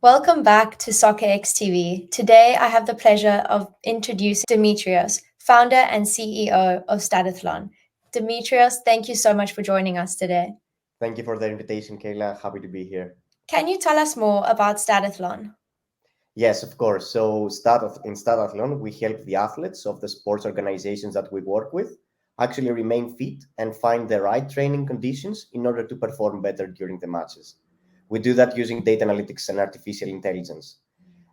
Welcome back to Soccer X TV. Today I have the pleasure of introducing Dimitrios, founder and CEO of Statathlon. Dimitrios, thank you so much for joining us today. Thank you for the invitation, Kayla. Happy to be here. Can you tell us more about Statathlon? Yes, of course. In Statathlon, we help the athletes of the sports organizations that we work with actually remain fit and find the right training conditions in order to perform better during the matches. We do that using data analytics and artificial intelligence.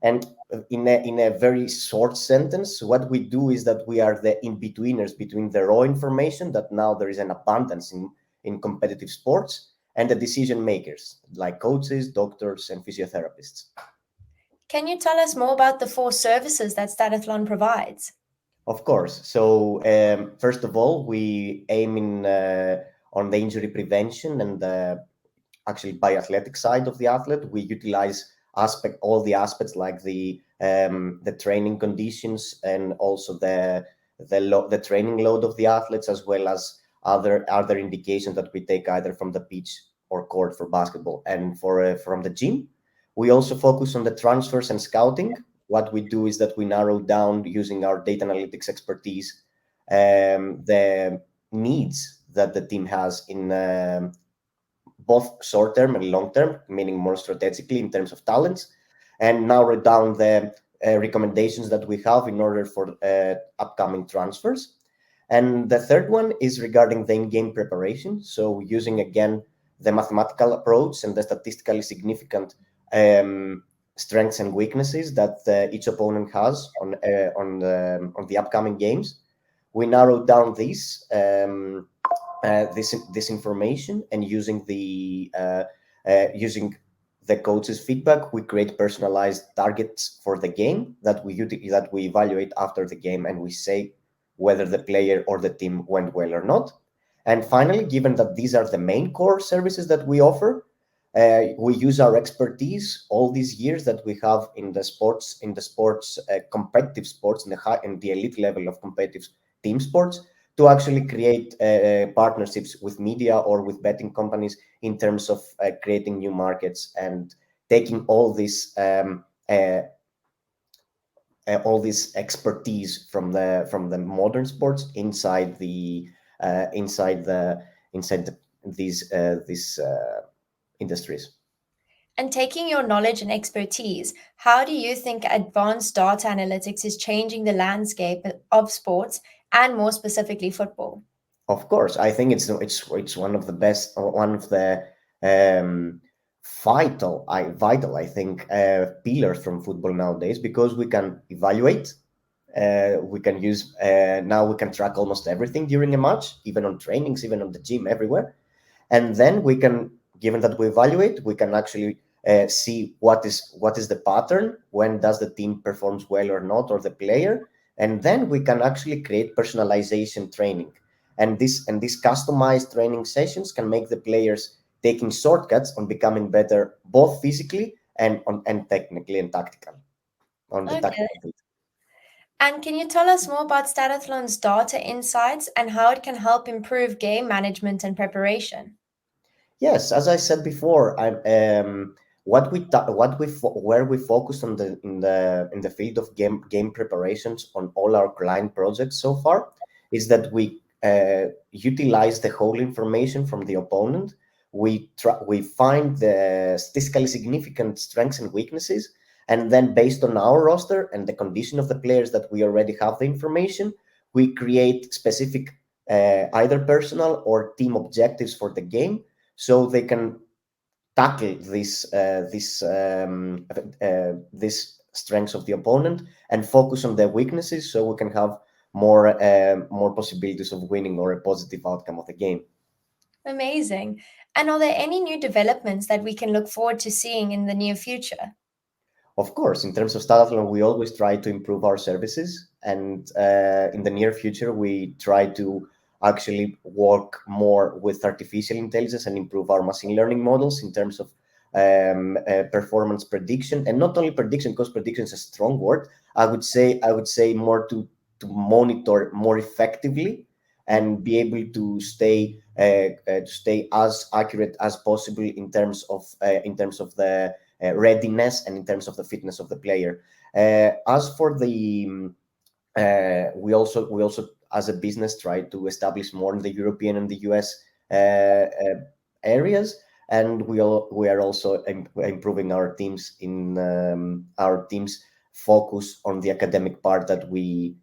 And in a very short sentence, what we do is that we are the in-betweeners between the raw information that now there is an abundance in competitive sports and the decision makers like coaches, doctors, and physiotherapists. Can you tell us more about the four services that Statathlon provides? Of course. First of all, we aim on the injury prevention and actually biathletic side of the athlete. We utilize all the aspects like the training conditions and also the training load of the athletes, as well as other indications that we take either from the pitch or court for basketball and from the gym. We also focus on the transfers and scouting. What we do is that we narrow down using our data analytics expertise the needs that the team has in both short term and long term, meaning more strategically in terms of talents, and narrow down the recommendations that we have in order for upcoming transfers. And the third one is regarding the in-game preparation. So using again the mathematical approach and the statistically significant strengths and weaknesses that each opponent has on the upcoming games, we narrow down this information, and using the coach's feedback, we create personalized targets for the game that we evaluate after the game, and we say whether the player or the team went well or not. And finally, given that these are the main core services that we offer, we use our expertise all these years that we have in the sports, competitive sports, in the elite level of competitive team sports, to actually create partnerships with media or with betting companies in terms of creating new markets and taking all this expertise from the modern sports inside these industries. And taking your knowledge and expertise, how do you think advanced data analytics is changing the landscape of sports and more specifically football? Of course, I think it's one of the best, one of the vital, I think, pillars from football nowadays, because we can evaluate, we can use now we can track almost everything during a match, even on trainings, even on the gym, everywhere. And then we can, given that we evaluate, we can actually see what is the pattern, when does the team performs well or not, or the player, and then we can actually create personalization training. And these customized training sessions can make the players taking shortcuts on becoming better, both physically and technically and tactically on the Okay. tactical field. And can you tell us more about Statathlon's data insights and how it can help improve game management and preparation? Yes, as I said before, where we focus on the field of game preparations on all our client projects so far is that we utilize the whole information from the opponent. We find the statistically significant strengths and weaknesses, and then based on our roster and the condition of the players that we already have the information, we create specific either personal or team objectives for the game, so they can tackle this strengths of the opponent and focus on their weaknesses, so we can have more possibilities of winning or a positive outcome of the game. Amazing. And are there any new developments that we can look forward to seeing in the near future? Of course, in terms of Statathlon, we always try to improve our services, and in the near future, we try to actually work more with artificial intelligence and improve our machine learning models in terms of performance prediction, and not only prediction, because prediction is a strong word. I would say more to monitor more effectively and be able to stay as accurate as possible in terms of readiness and in terms of the fitness of the player. As for the we also as a business try to establish more in the European and the US areas, and we are also improving our teams in our teams focus on the academic part that we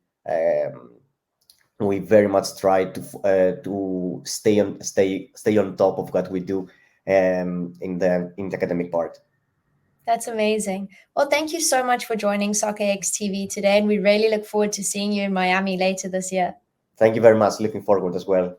very much try to stay on top of what we do in the academic part. That's amazing. Well, thank you so much for joining SoccerX TV today, and we really look forward to seeing you in Miami later this year. Thank you very much. Looking forward as well.